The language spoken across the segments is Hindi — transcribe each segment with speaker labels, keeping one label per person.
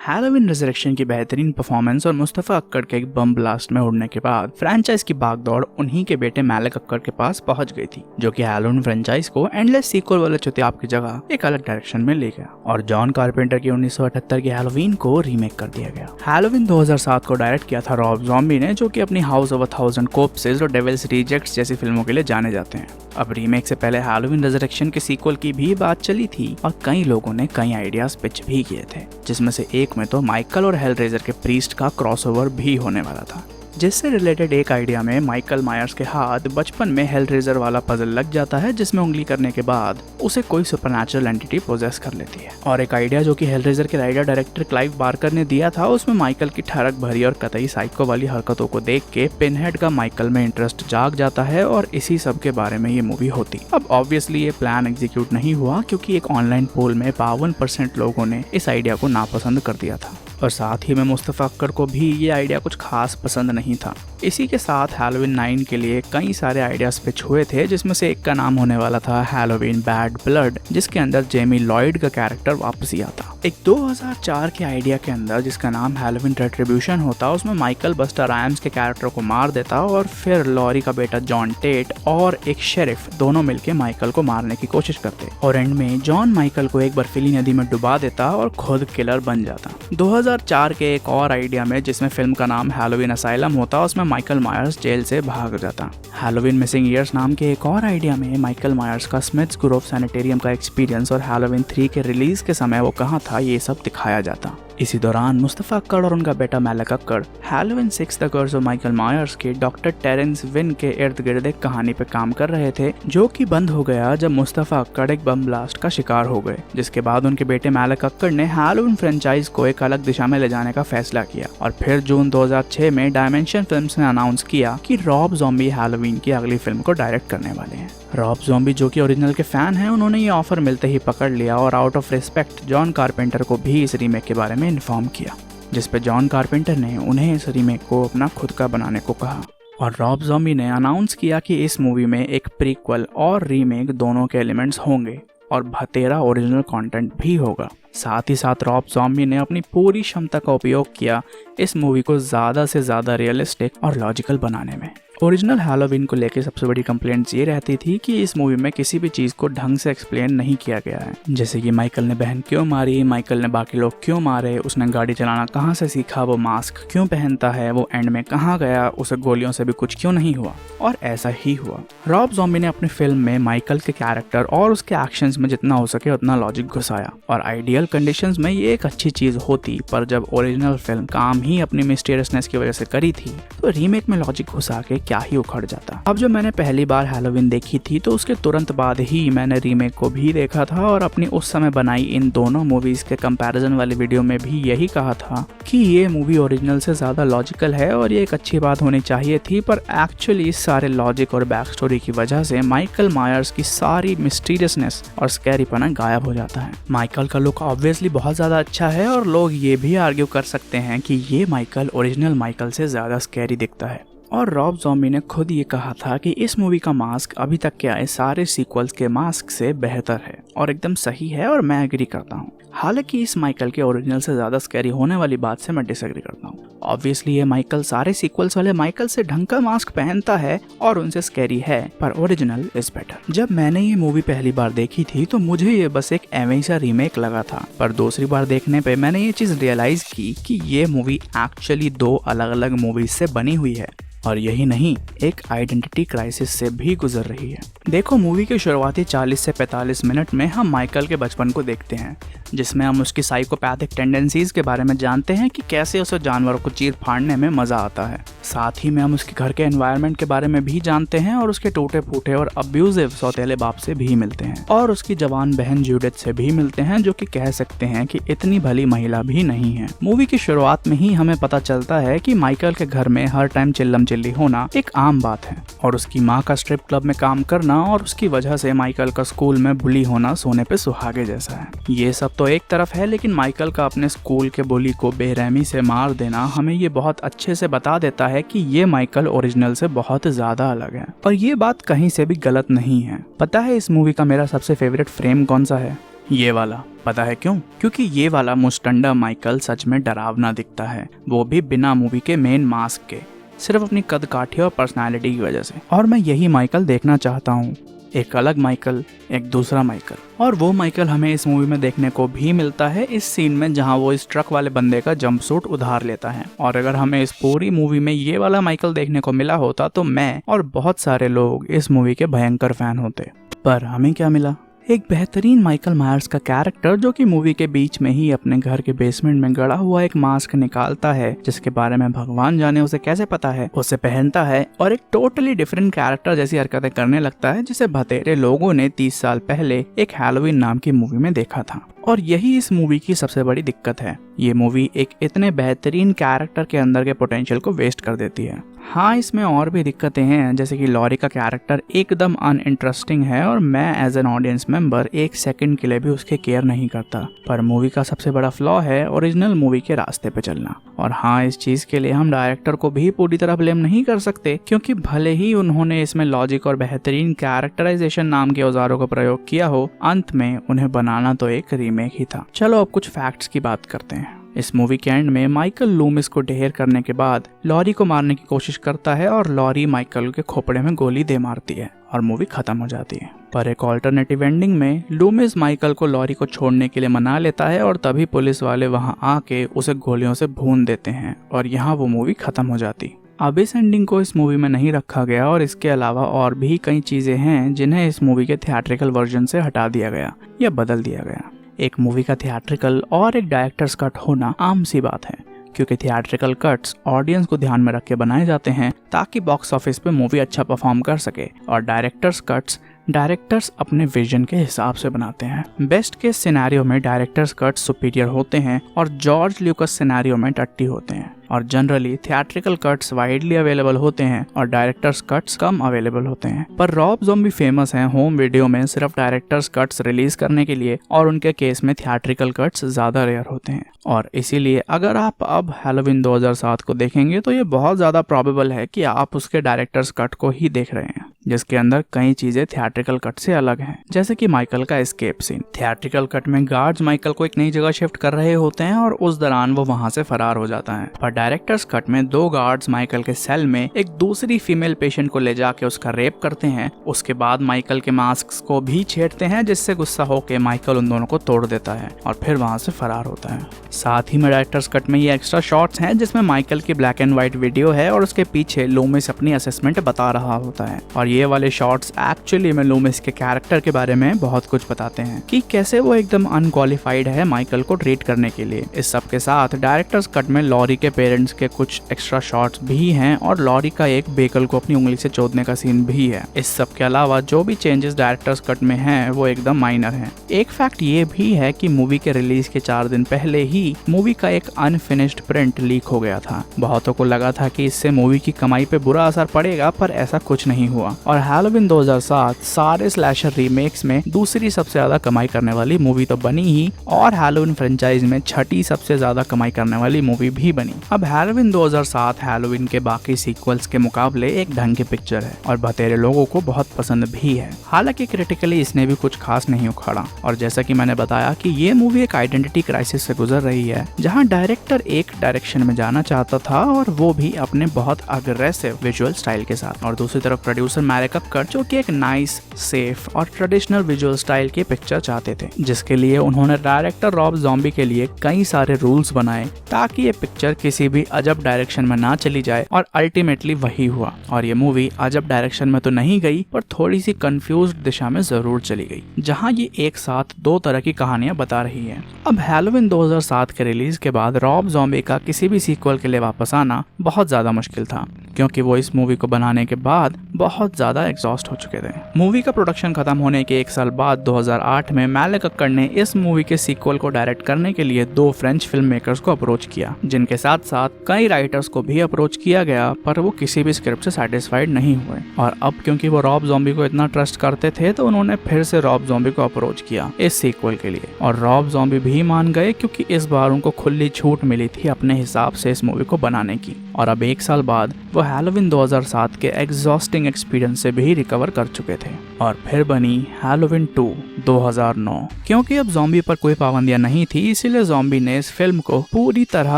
Speaker 1: हैलोवीन रिजरेक्शन की बेहतरीन परफॉर्मेंस और मुस्तफा अक्कड़ के एक बम ब्लास्ट में उड़ने के बाद फ्रेंचाइज की भागदौड़ उन्हीं के बेटे मैलिक अक्कड़ के पास पहुंच गई थी, जो कि हैलोवीन फ्रेंचाइज को एंडलेस सीक्वल वाले चुतियाब की जगह एक अलग डायरेक्शन में ले गया और जॉन कारपेंटर की 1978 की हैलोवीन को रीमेक कर दिया गया। हैलोवीन 2007 को डायरेक्ट किया था रॉब ज़ॉम्बी ने, जो कि अपनी हाउस ऑफ 1000 कोर्प्सेस और डेविल्स रिजेक्ट्स जैसी फिल्मों के लिए जाने जाते हैं। अब रीमेक से पहले हैलोवीन रिजरेक्शन के सीक्वल की भी बात चली थी और कई लोगों ने कई आइडियाज पिच भी किए थे, जिसमें से एक में तो माइकल और हेलरेजर के प्रीस्ट का क्रॉसओवर भी होने वाला था। जिससे रिलेटेड एक आइडिया में माइकल मायर्स के हाथ बचपन में हेलरेजर वाला पजल लग जाता है, जिसमें उंगली करने के बाद उसे कोई सुपरनैचुरल एंटिटी पोजेस कर लेती है। और एक आइडिया जो कि हेलरेजर के राइटर डायरेक्टर क्लाइव बार्कर ने दिया था, उसमें माइकल की ठरक भरी और कतई साइको वाली हरकतों को देख के पिनहेड का माइकल में इंटरेस्ट जाग जाता है और इसी सब के बारे में ये मूवी होती। अब ऑब्वियसली ये प्लान एग्जीक्यूट नहीं हुआ, क्योंकि एक ऑनलाइन पोल में 52% लोगों ने इस आइडिया को नापसंद कर दिया था और साथ ही में मुस्तफा अक्कड़ को भी ये आइडिया कुछ खास पसंद नहीं था। इसी के साथ हैलोवीन 9 के लिए कई सारे आइडियाज पिच हुए थे, जिसमें से एक का नाम होने वाला था हैलोवीन बैड ब्लड, जिसके अंदर जेमी लॉयड का कैरेक्टर वापसी आता। एक 2004 के आइडिया के अंदर जिसका नाम हैलोवीन रेट्रिब्यूशन होता, उसमें माइकल बस्टर रायम्स के कैरेक्टर को मार देता और फिर लॉरी का बेटा जॉन टेट और एक शेरिफ दोनों मिलकर माइकल को मारने की कोशिश करते और एंड में जॉन माइकल को एक बर्फीली नदी में डुबा देता और खुद किलर बन जाता। 2004 के एक और आइडिया में जिसमें फिल्म का नाम हैलोवीन असाइलम होता, उसमें माइकल मायर्स जेल से भाग जाता। हैलोवीन मिसिंग ईयर्स नाम के एक और आइडिया में माइकल मायर्स का स्मिथ्स ग्रोव सैनिटेरियम का एक्सपीरियंस और हैलोवीन 3 के रिलीज के समय वो कहाँ था, ये सब दिखाया जाता। इसी दौरान मुस्तफा अक्कड़ और उनका बेटा Malik Akkad Halloween 6 the curse of Michael Myers के डॉक्टर टेरेंस विन के इर्द गिर्द एक कहानी पे काम कर रहे थे, जो कि बंद हो गया जब मुस्तफा अक्कड़ एक बम ब्लास्ट का शिकार हो गए, जिसके बाद उनके बेटे मैलिक अक्कड़ ने हैलोवीन फ्रेंचाइज को एक अलग दिशा में ले जाने का फैसला किया और फिर जून 2006 में डायमेंशन फिल्म्स ने अनाउंस किया कि रॉब ज़ॉम्बी हैलोवीन की अगली फिल्म को डायरेक्ट करने वाले हैं। रॉब ज़ॉम्बी जो कि ओरिजिनल के फैन हैं, उन्होंने ये ऑफर मिलते ही पकड़ लिया और out of respect John carpenter को भी इस रीमेक के बारे में इन्फॉर्म किया, जिस पे जॉन कारपेंटर ने उन्हें इस रीमेक को अपना खुद का बनाने को कहा और रॉब ज़ॉम्बी ने अनाउंस किया कि इस मूवी में एक प्रीक्वल और रीमेक दोनों के एलिमेंट्स होंगे और भतेरा ओरिजिनल कंटेंट भी होगा। साथ ही साथ रॉब ज़ॉम्बी ने अपनी पूरी क्षमता का उपयोग किया इस मूवी को ज़्यादा से ज़्यादा रियलिस्टिक और लॉजिकल बनाने में। ओरिजिनल हैलोवीन को लेकर सबसे बड़ी कंप्लेंट्स ये रहती थी कि इस मूवी में किसी भी चीज़ को ढंग से एक्सप्लेन नहीं किया गया है, जैसे कि माइकल ने बहन क्यों मारी, माइकल ने बाकी लोग क्यों मारे, उसने गाड़ी चलाना कहाँ से सीखा, वो मास्क क्यों पहनता है, वो एंड में कहाँ गया, उसे गोलियों से भी कुछ क्यों नहीं हुआ। और ऐसा ही हुआ। रॉब ज़ॉम्बी ने अपनी फिल्म में माइकल के कैरेक्टर और उसके एक्शंस में जितना हो सके उतना लॉजिक घुसाया और आइडियल कंडीशंस में ये एक अच्छी चीज़ होती, पर जब ओरिजिनल फिल्म काम ही अपनी मिस्टीरियसनेस की वजह से करी थी, तो रीमेक में लॉजिक घुसा के क्या ही उखड़ जाता। अब जब मैंने पहली बार हैलोवीन देखी थी, तो उसके तुरंत बाद ही मैंने रीमेक को भी देखा था और अपनी उस समय बनाई इन दोनों मूवीज के कंपैरिजन वाली वीडियो में भी यही कहा था कि ये मूवी ओरिजिनल से ज्यादा लॉजिकल है और ये एक अच्छी बात होनी चाहिए थी, पर एक्चुअली इस सारे लॉजिक और बैक स्टोरी की वजह से माइकल मायर्स की सारी मिस्टीरियसनेस और स्कैरीपना गायब हो जाता है। माइकल का लुक ऑब्वियसली बहुत ज्यादा अच्छा है और लोग ये भी आर्ग्यू कर सकते हैं कि ये माइकल ओरिजिनल माइकल से ज्यादा स्कैरी दिखता है और रॉब ज़ॉम्बी ने खुद ये कहा था कि इस मूवी का मास्क अभी तक के आए सारे सीक्वल्स के मास्क से बेहतर है और एकदम सही है और मैं एग्री करता हूँ। हालांकि इस माइकल के ओरिजिनल से ज्यादा स्कैरी होने वाली बात से मैं डिसएग्री करता हूँ। ऑब्वियसली ये माइकल सारे सीक्वल्स वाले माइकल से ढंग का मास्क पहनता है और उनसे स्कैरी है, पर ओरिजिनल इज बेटर। जब मैंने ये मूवी पहली बार देखी थी तो मुझे ये बस एक एवं सा रीमेक लगा था, पर दूसरी बार देखने पे मैंने ये चीज रियलाइज की कि ये मूवी एक्चुअली दो अलग अलग मूवीज से बनी हुई है और यही नहीं, एक आइडेंटिटी क्राइसिस से भी गुजर रही है। देखो, मूवी के शुरुआती 40 से 45 मिनट में हम माइकल के बचपन को देखते हैं, जिसमें हम उसकी साइकोपैथिक टेंडेंसीज के बारे में जानते हैं कि कैसे उसे जानवरों को चीर फाड़ने में मजा आता है। साथ ही में हम उसके घर के एनवायरनमेंट के बारे में भी जानते हैं और उसके टूटे फूटे और अब्यूजिव सौतेले बाप से भी मिलते हैं और उसकी जवान बहन जूडिथ से भी मिलते हैं, जो कि कह सकते हैं कि इतनी भली महिला भी नहीं है। मूवी की शुरुआत में ही हमें पता चलता है कि माइकल के घर में हर टाइम चिल्लम चिल्ली होना एक आम बात है और उसकी माँ का स्ट्रिप क्लब में काम करना और उसकी वजह से माइकल का स्कूल में बुली होना सोने पे सुहागे जैसा है। ये सब तो एक तरफ है, लेकिन माइकल का अपने स्कूल के बुली को बेरहमी से मार देना हमें ये बहुत अच्छे से बता देता है कि ये माइकल ओरिजिनल से बहुत ज्यादा अलग है। और ये बात कहीं से भी गलत नहीं है। पता है इस मूवी का मेरा सबसे फेवरेट फ्रेम कौन सा है? ये वाला। पता है क्यों? क्योंकि ये वाला मुस्टंडा माइकल सच में डरावना दिखता है, वो भी बिना मूवी के मेन मास्क के, सिर्फ अपनी कद काठी और पर्सनालिटी की वजह से। और मैं यही माइकल देखना चाहता हूँ, एक अलग माइकल, एक दूसरा माइकल। और वो माइकल हमें इस मूवी में देखने को भी मिलता है इस सीन में जहां वो इस ट्रक वाले बंदे का जंपसूट उधार लेता है। और अगर हमें इस पूरी मूवी में ये वाला माइकल देखने को मिला होता तो मैं और बहुत सारे लोग इस मूवी के भयंकर फैन होते। पर हमें क्या मिला? एक बेहतरीन माइकल मायर्स का कैरेक्टर जो कि मूवी के बीच में ही अपने घर के बेसमेंट में गड़ा हुआ एक मास्क निकालता है, जिसके बारे में भगवान जाने उसे कैसे पता है, उसे पहनता है और एक टोटली डिफरेंट कैरेक्टर जैसी हरकतें करने लगता है, जिसे बतेरे लोगों ने 30 साल पहले एक हैलोवीन नाम की मूवी में देखा था। और यही इस मूवी की सबसे बड़ी दिक्कत है, ये मूवी एक इतने बेहतरीन कैरेक्टर के अंदर के पोटेंशियल को वेस्ट कर देती है। हाँ, इसमें और भी दिक्कतें हैं, जैसे कि लॉरी का कैरेक्टर एकदम अनइंटरेस्टिंग है और मैं एज एन ऑडियंस मेंबर एक सेकंड के लिए भी उसके केयर नहीं करता। पर मूवी का सबसे बड़ा फ्लॉ है ओरिजिनल मूवी के रास्ते पे चलना। और हाँ, इस चीज के लिए हम डायरेक्टर को भी पूरी तरह ब्लेम नहीं कर सकते, क्योंकि भले ही उन्होंने इसमें लॉजिक और बेहतरीन कैरेक्टराइजेशन नाम के औजारों का प्रयोग किया हो, अंत में उन्हें बनाना तो एक रीमेक ही था। चलो अब कुछ फैक्ट्स की बात करते हैं। इस मूवी के एंड में माइकल लूमिस को ढेर करने के बाद लॉरी को मारने की कोशिश करता है और लॉरी माइकल के खोपड़े में गोली दे मारती है और मूवी खत्म हो जाती है। पर एक ऑल्टरनेटिव एंडिंग में लूमिस माइकल को लॉरी को छोड़ने के लिए मना लेता है और तभी पुलिस वाले वहां आके उसे गोलियों से भून देते हैं और यहाँ वो मूवी खत्म हो जाती। अब इस एंडिंग को इस मूवी में नहीं रखा गया और इसके अलावा और भी कई चीजें हैं जिन्हें इस मूवी के थिएट्रिकल वर्जन से हटा दिया गया या बदल दिया गया। एक मूवी का थिएट्रिकल और एक डायरेक्टर्स कट होना आम सी बात है, क्योंकि थिएट्रिकल कट्स ऑडियंस को ध्यान में रख के बनाए जाते हैं ताकि बॉक्स ऑफिस पे मूवी अच्छा परफॉर्म कर सके, और डायरेक्टर्स कट्स डायरेक्टर्स अपने विजन के हिसाब से बनाते हैं। बेस्ट केस सिनेरियो में डायरेक्टर्स कट्स सुपीरियर होते हैं और जॉर्ज ल्यूकस सिनेरियो में टट्टी होते हैं, और generally theatrical cuts widely available होते हैं और डायरेक्टर्स कट्स कम अवेलेबल होते हैं। पर रॉब ज़ॉम्बी फेमस हैं होम वीडियो में सिर्फ डायरेक्टर्स कट्स रिलीज करने के लिए, और उनके केस में थिएट्रिकल कट्स ज्यादा रेयर होते हैं। और इसीलिए अगर आप अब हैलोवीन 2007 को देखेंगे तो ये बहुत ज्यादा प्रोबेबल है कि आप उसके डायरेक्टर्स कट को ही देख रहे हैं, जिसके अंदर कई चीजें थिएट्रिकल कट से अलग हैं, जैसे कि माइकल का एस्केप सीन। थिएट्रिकल कट में गार्ड्स माइकल को एक नई जगह शिफ्ट कर रहे होते हैं और उस दौरान वो वहां से फरार हो जाता है। पर डायरेक्टर्स कट में 2 गार्ड्स माइकल के सेल में एक दूसरी फीमेल पेशेंट को ले जाके उसका रेप करते हैं। उसके बाद माइकल के मास्क को भी छेड़ते हैं, जिससे गुस्सा होकर माइकल उन दोनों को तोड़ देता है और फिर वहां से फरार होता है। साथ ही में डायरेक्टर्स कट में ये एक्स्ट्रा शॉट्स हैं जिसमें माइकल की ब्लैक एंड व्हाइट वीडियो है और उसके पीछे लूमिस अपनी असेसमेंट बता रहा होता है, और ये वाले शॉट्स एक्चुअली में लूमिस के कैरेक्टर के बारे में बहुत कुछ बताते हैं कि कैसे वो एकदम अनक्वालिफाइड है माइकल को ट्रीट करने के लिए। इस सब के साथ डायरेक्टर्स कट में लॉरी के पेरेंट्स के कुछ एक्स्ट्रा शॉट्स भी हैं और लॉरी का एक बेकल को अपनी उंगली से चोदने का सीन भी है। इस सब के अलावा जो भी चेंजेस डायरेक्टर्स कट में हैं वो एकदम माइनर हैं। एक फैक्ट ये भी है कि मूवी के रिलीज के 4 दिन पहले ही मूवी का एक अनफिनिश्ड प्रिंट लीक हो गया था। बहुतों को लगा था कि इससे मूवी की कमाई पे बुरा असर पड़ेगा, पर ऐसा कुछ नहीं हुआ और हैलोवीन 2007 सारे स्लैशर रीमेक्स में दूसरी सबसे ज्यादा कमाई करने वाली मूवी तो बनी ही, और हैलोवीन फ्रेंचाइज में 6ठी सबसे ज्यादा कमाई करने वाली मूवी भी बनी। अब हैलोवीन 2007 हैलोवीन के बाकी सीक्वल्स के मुकाबले एक ढंग की पिक्चर है और बतेरे लोगों को बहुत पसंद भी है। हालांकि क्रिटिकली इसने भी कुछ खास नहीं उखाड़ा, और जैसा कि मैंने बताया कि ये मूवी एक आइडेंटिटी क्राइसिस से गुजर रही है, जहां डायरेक्टर एक डायरेक्शन में जाना चाहता था और वो भी अपने बहुत अग्रेसिव विजुअल स्टाइल के साथ, और दूसरी तरफ प्रोड्यूसर मैरिक अक्कर जो कि एक नाइस, सेफ और ट्रेडिशनल विजुअल स्टाइल की पिक्चर चाहते थे, जिसके लिए उन्होंने डायरेक्टर रॉब ज़ॉम्बी के लिए कई सारे रूल्स बनाए ताकि ये पिक्चर किसी भी अजब डायरेक्शन में ना चली जाए, और अल्टीमेटली वही हुआ। और ये मूवी अजब डायरेक्शन में तो नहीं गई, पर थोड़ी सी कंफ्यूज्ड दिशा में जरूर चली गई, जहां ये एक साथ 2 तरह की कहानियां बता रही है। अब हैलोवीन 2007 के रिलीज के बाद रॉब ज़ॉम्बी का किसी भी सीक्वल के लिए वापस आना बहुत ज्यादा मुश्किल था, क्योंकि वो इस मूवी को बनाने के बाद बहुत ज्यादा एग्जॉस्ट हो चुके थे। मूवी का प्रोडक्शन खत्म होने के 1 साल बाद 2008 में मैरिक अक्कर ने इस मूवी के सीक्वल को डायरेक्ट करने के लिए 2 फ्रेंच फिल्म मेकर्स को अप्रोच किया, जिनके साथ साथ कई राइटर्स को भी अप्रोच किया गया, पर वो किसी भी स्क्रिप्ट से सेटिस्फाइड नहीं हुए। और अब क्योंकि वो रॉब ज़ॉम्बी को इतना ट्रस्ट करते थे तो उन्होंने फिर से रॉब ज़ॉम्बी को अप्रोच किया इस सीक्वल के लिए, और रॉब ज़ॉम्बी भी मान गए क्योंकि इस बार उनको खुली छूट मिली थी अपने हिसाब से इस मूवी को बनाने की। और अब 1 साल बाद वो हैलोवीन 2007 के एग्जॉस्टिंग एक्सपीरियंस से भी रिकवर कर चुके थे, और फिर बनी हैलोवीन 2 2009। क्योंकि अब ज़ॉम्बी पर कोई पाबंदियां नहीं थी, इसीलिए ज़ॉम्बी ने इस फिल्म को पूरी तरह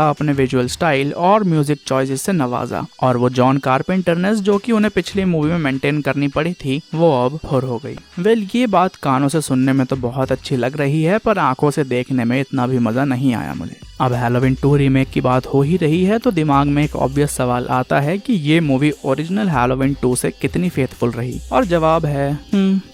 Speaker 1: अपने विजुअल स्टाइल और म्यूजिक चॉइसेस से नवाजा, और वो जॉन कारपेंटर जो कि उन्हें पिछली मूवी में मेंटेन करनी पड़ी थी, वो अब फुर हो गई। वेल, ये बात कानों से सुनने में तो बहुत अच्छी लग रही है, पर आंखों से देखने में इतना भी मजा नहीं आया मुझे। अब हैलोवीन 2 रीमेक की बात हो ही रही है तो दिमाग में एक ऑब्वियस सवाल आता है कि ये मूवी ओरिजिनल हैलोवीन 2 से कितनी फेथफुल रही, और जवाब है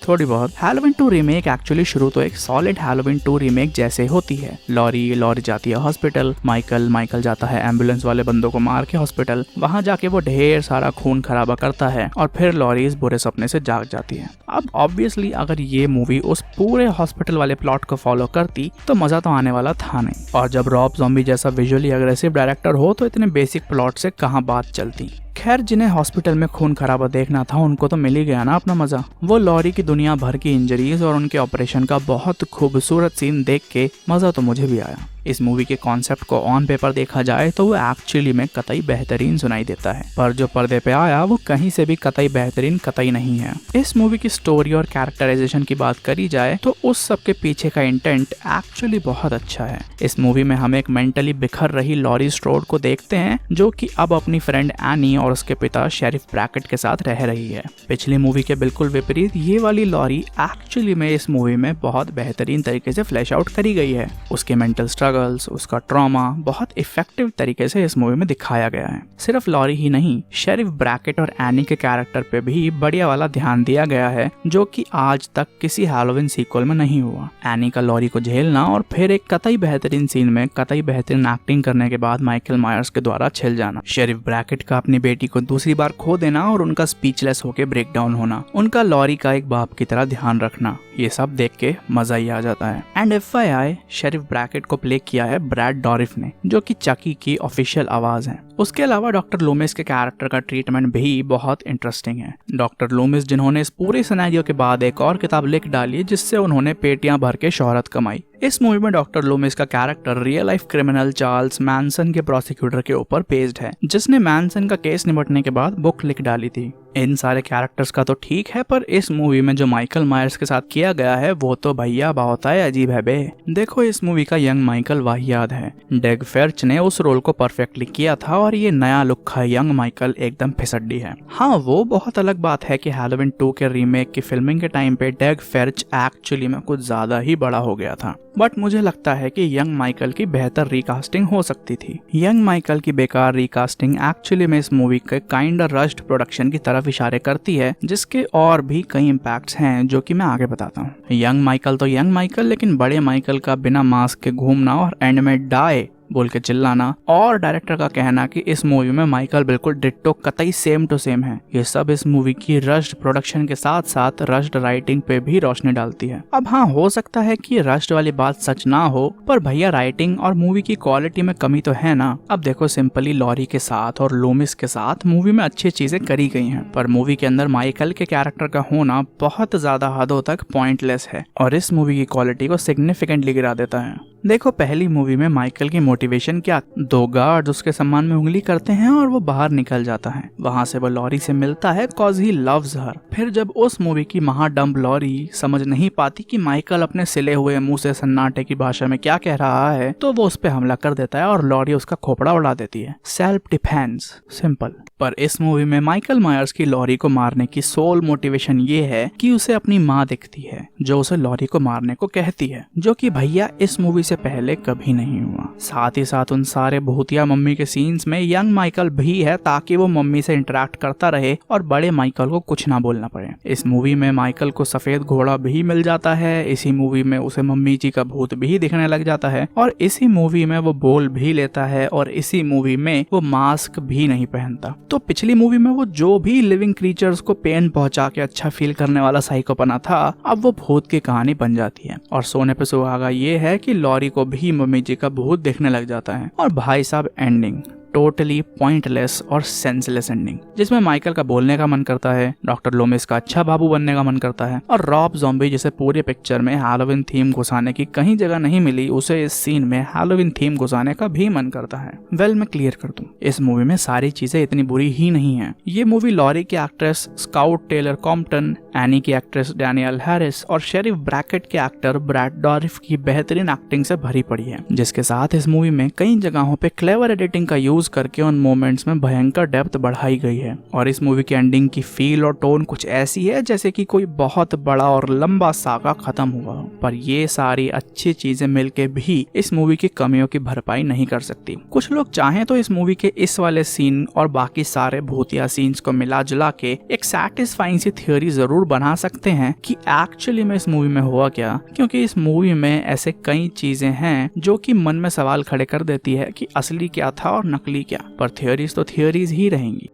Speaker 1: थोड़ी बहुत। हैलोवीन 2 रीमेक एक्चुअली शुरू तो एक सॉलिड हैलोवीन 2 रीमेक जैसे होती है। लॉरी जाती है हॉस्पिटल, माइकल जाता है एम्बुलेंस वाले बंदों को मार के हॉस्पिटल, वहां जाके वो ढेर सारा खून खराबा करता है और फिर लॉरी इस बुरे सपने से जाग जाती है। अब ऑब्वियसली अगर ये मूवी उस पूरे हॉस्पिटल वाले प्लॉट को फॉलो करती तो मजा तो आने वाला था नहीं, और जब रॉब ज़ॉम्बी जैसा विजुअली अग्रेसिव डायरेक्टर हो तो इतने बेसिक प्लॉट से कहां बात चलती। खैर, जिन्हें हॉस्पिटल में खून खराबा देखना था उनको तो मिल ही गया ना अपना मजा। वो लॉरी की दुनिया भर की इंजरीज और उनके ऑपरेशन का बहुत खूबसूरत सीन देख के मजा तो मुझे भी आया। इस मूवी के कॉन्सेप्ट को ऑन पेपर देखा जाए तो वो एक्चुअली में कतई बेहतरीन सुनाई देता है, पर जो पर्दे पे आया वो कहीं से भी कतई बेहतरीन कतई नहीं है। इस मूवी की स्टोरी और कैरेक्टराइजेशन की बात करी जाए तो उस सब के पीछे का इंटेंट एक्चुअली बहुत अच्छा है। इस मूवी में हम एक मेंटली बिखर रही लॉरी स्ट्रोड को देखते हैं, जो कि अब अपनी फ्रेंड एनी और उसके पिता शेरिफ ब्रैकेट के साथ रह रही है। पिछली मूवी के बिल्कुल विपरीत ये वाली लॉरी एक्चुअली में इस मूवी में बहुत बेहतरीन तरीके से फ्लैश आउट करी गई है। उसके मेंटल स्ट्रगल्स, उसका ट्रॉमा बहुत इफेक्टिव तरीके से इस मूवी में दिखाया गया है। सिर्फ लॉरी ही नहीं, शेरिफ ब्रैकेट और एनी के कैरेक्टर पे भी बढ़िया वाला ध्यान दिया गया है, जो कि आज तक किसी हैलोवीन सीक्वल में नहीं हुआ। एनी का लॉरी को झेलना और फिर एक कतई बेहतरीन सीन में कतई बेहतरीन एक्टिंग करने के बाद माइकल मायर्स के द्वारा छिल जाना, शेरिफ ब्रैकेट का अपनी बेटी को दूसरी बार खो देना और उनका स्पीचलेस होके ब्रेक डाउन होना, उनका लॉरी का एक बाप की तरह ध्यान रखना, ये सब देख के मजा ही आ जाता है। एंड FYI, शेरिफ ब्रैकेट को प्ले किया है ब्रैड डॉरिफ ने, जो कि चकी की ऑफिशियल आवाज है। उसके अलावा डॉक्टर लूमिस के कैरेक्टर का ट्रीटमेंट भी बहुत इंटरेस्टिंग है। डॉक्टर लूमिस जिन्होंने इस पूरे सिनेरियो के बाद एक और किताब लिख डाली जिससे उन्होंने पेटियां भर के शोहरत कमाई। इस मूवी में डॉक्टर लूमिस का character real life criminal Charles Manson के प्रोसिक्यूटर के ऊपर बेस्ड है, जिसने मैनसन का केस निपटने के बाद बुक लिख डाली थी। इन सारे कैरेक्टर्स का तो ठीक है, पर इस मूवी में जो माइकल मायर्स के साथ किया गया है वो तो भैया बहुत है अजीब है बे। देखो, इस मूवी का यंग माइकल वाहियात है। डेग फेर्च ने उस रोल को परफेक्टली किया था और ये नया लुक का यंग माइकल एकदम फिसड्डी है। हाँ, वो बहुत अलग बात है कि हैलोवीन 2 के रीमेक की फिल्मिंग के टाइम पे डेग फेर्च एक्चुअली में कुछ ज्यादा ही बड़ा हो गया था, बट मुझे लगता है कि यंग माइकल की बेहतर रिकास्टिंग हो सकती थी। यंग माइकल की बेकार रिकास्टिंग एक्चुअली में इस मूवी के काइंड रश्ड प्रोडक्शन की तरफ इशारे करती है, जिसके और भी कई इम्पैक्ट्स हैं जो कि मैं आगे बताता हूँ। यंग माइकल तो यंग माइकल, लेकिन बड़े माइकल का बिना मास्क के घूमना और एंड में डाई बोल के चिल्लाना, और डायरेक्टर का कहना कि इस मूवी में माइकल बिल्कुल डिट्टो कतई सेम टू सेम है, ये सब इस मूवी की रश्ड प्रोडक्शन के साथ साथ रश्ड राइटिंग पे भी रोशनी डालती है। अब हाँ, हो सकता है कि रश्ड वाली बात सच ना हो, पर भैया राइटिंग और मूवी की क्वालिटी में कमी तो है ना। अब देखो, सिंपली लॉरी के साथ और लूमिस के साथ मूवी में अच्छी चीजें करी गई हैं, पर मूवी के अंदर माइकल के कैरेक्टर का होना बहुत ज्यादा हदों तक पॉइंटलेस है और इस मूवी की क्वालिटी को सिग्निफिकेंटली गिरा देता है। देखो, पहली मूवी में माइकल की मोटिवेशन क्या, 2 गार्ड्स उसके सम्मान में उंगली करते हैं और वो बाहर निकल जाता है। वहां से वो लॉरी से मिलता है कॉज ही लव्स हर। फिर जब उस मूवी की महाडम्ब लॉरी समझ नहीं पाती कि माइकल अपने सिले हुए मुंह से सन्नाटे की भाषा में क्या कह रहा है, तो वो उस पे हमला कर देता है और लॉरी उसका खोपड़ा उड़ा देती है। Self defence, simple. पर इस मूवी में माइकल मायर्स की लॉरी को मारने की सोल मोटिवेशन ये है कि उसे अपनी माँ दिखती है जो उसे लॉरी को मारने को कहती है, जो कि भैया इस मूवी से पहले कभी नहीं हुआ। साथ ही साथ उन सारे भूतिया मम्मी के सीन्स में यंग माइकल भी है ताकि वो मम्मी से इंटरेक्ट करता रहे और बड़े माइकल को कुछ ना बोलना पड़े। इस मूवी में माइकल को सफेद घोड़ा भी मिल जाता है, इसी मूवी में उसे मम्मी जी का भूत भी दिखने लग जाता है और इसी मूवी में वो बोल भी लेता है और इसी मूवी में वो मास्क भी नहीं पहनता। तो पिछली मूवी में वो जो भी लिविंग क्रीचर्स को पेन पहुंचा के अच्छा फील करने वाला साइकोपना था, अब वो भूत की कहानी बन जाती है। और सोने पे सुहागा ये है कि लॉरी को भी मम्मी जी का भूत दिखने लग जाता है। और भाई साहब, एंडिंग टोटली पॉइंटलेस और सेंसलेस एंडिंग, जिसमें माइकल का बोलने का मन करता है, डॉक्टर लूमिस का अच्छा बाबू बनने का मन करता है और रॉब ज़ॉम्बी जिसे पूरे पिक्चर में हैलोवीन थीम घुसाने की कहीं जगह नहीं मिली, उसे इस सीन में हैलोवीन थीम घुसाने का भी मन करता है। वेल, मैं क्लियर कर दूं, इस मूवी में सारी चीजें इतनी बुरी ही नहीं है। ये मूवी लॉरी की actress Scout Taylor Compton Annie की एक्ट्रेस डैनियल हैरिस और शेरिफ ब्रैकेट के एक्टर ब्रैड डॉरिफ की बेहतरीन एक्टिंग से भरी पड़ी है, जिसके साथ इस मूवी में कई जगहों पे क्लेवर एडिटिंग का यूज करके उन मोमेंट्स में भयंकर डेप्थ बढ़ाई गई है। और इस मूवी की एंडिंग की फील और टोन कुछ ऐसी है जैसे कि कोई बहुत बड़ा और लंबा सागा खत्म हुआ हो। पर ये सारी अच्छी चीजें मिलके भी इस मूवी की कमियों की भरपाई नहीं कर सकती। कुछ लोग चाहें तो इस मूवी के इस वाले सीन और बाकी सारे भूतिया सीन्स को मिला जुला के एक सैटिस्फाइंग सी थ्योरी जरूर बना सकते हैं कि एक्चुअली में इस मूवी में हुआ क्या, क्योंकि इस मूवी में ऐसे कई चीजें हैं जो कि मन में सवाल खड़े कर देती है कि असली क्या था और नकली क्या। पर थ्योरीज तो थ्योरीज ही रहेंगी।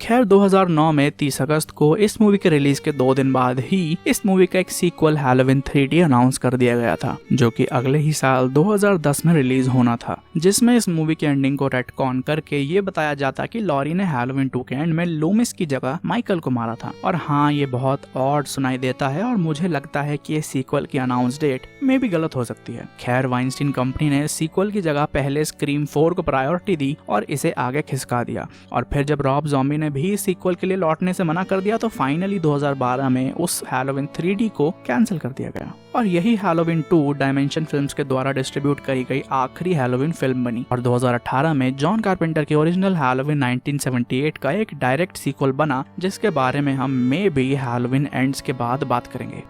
Speaker 1: खैर 2009 में 30 अगस्त को इस मूवी के रिलीज के 2 दिन बाद ही इस मूवी का एक सीक्वल हैलोवीन 3D अनाउंस कर दिया गया था, जो कि अगले ही साल 2010 में रिलीज होना था, जिसमें इस मूवी की एंडिंग को रेटकॉन करके ये बताया जाता कि लॉरी ने हैलोवीन 2 के एंड में लूमिस की जगह माइकल को मारा था। और हाँ, ये बहुत ऑड सुनाई देता है और मुझे लगता है कि ये सीक्वल की अनाउंस डेट में भी गलत हो सकती है। खैर वाइनस्टीन कंपनी ने सीक्वल की जगह पहले स्क्रीम 4 को प्रायोरिटी दी और इसे आगे खिसका दिया। और फिर जब रॉब ज़ॉम्बी ने भी सीक्वल के लिए लौटने से मना कर दिया तो फाइनली 2012 में उस हैलोवीन 3D को कैंसिल कर दिया गया। और यही हैलोवीन 2 डायमेंशन फिल्म्स के द्वारा डिस्ट्रीब्यूट करी गई आखिरी हैलोवीन फिल्म बनी। और 2018 में जॉन कारपेंटर की ओरिजिनल हैलोवीन 1978 का एक डायरेक्ट सीक्वल बना, जिसके बारे में हम मे बी हैलोवीन एंड्स के बाद बात करेंगे।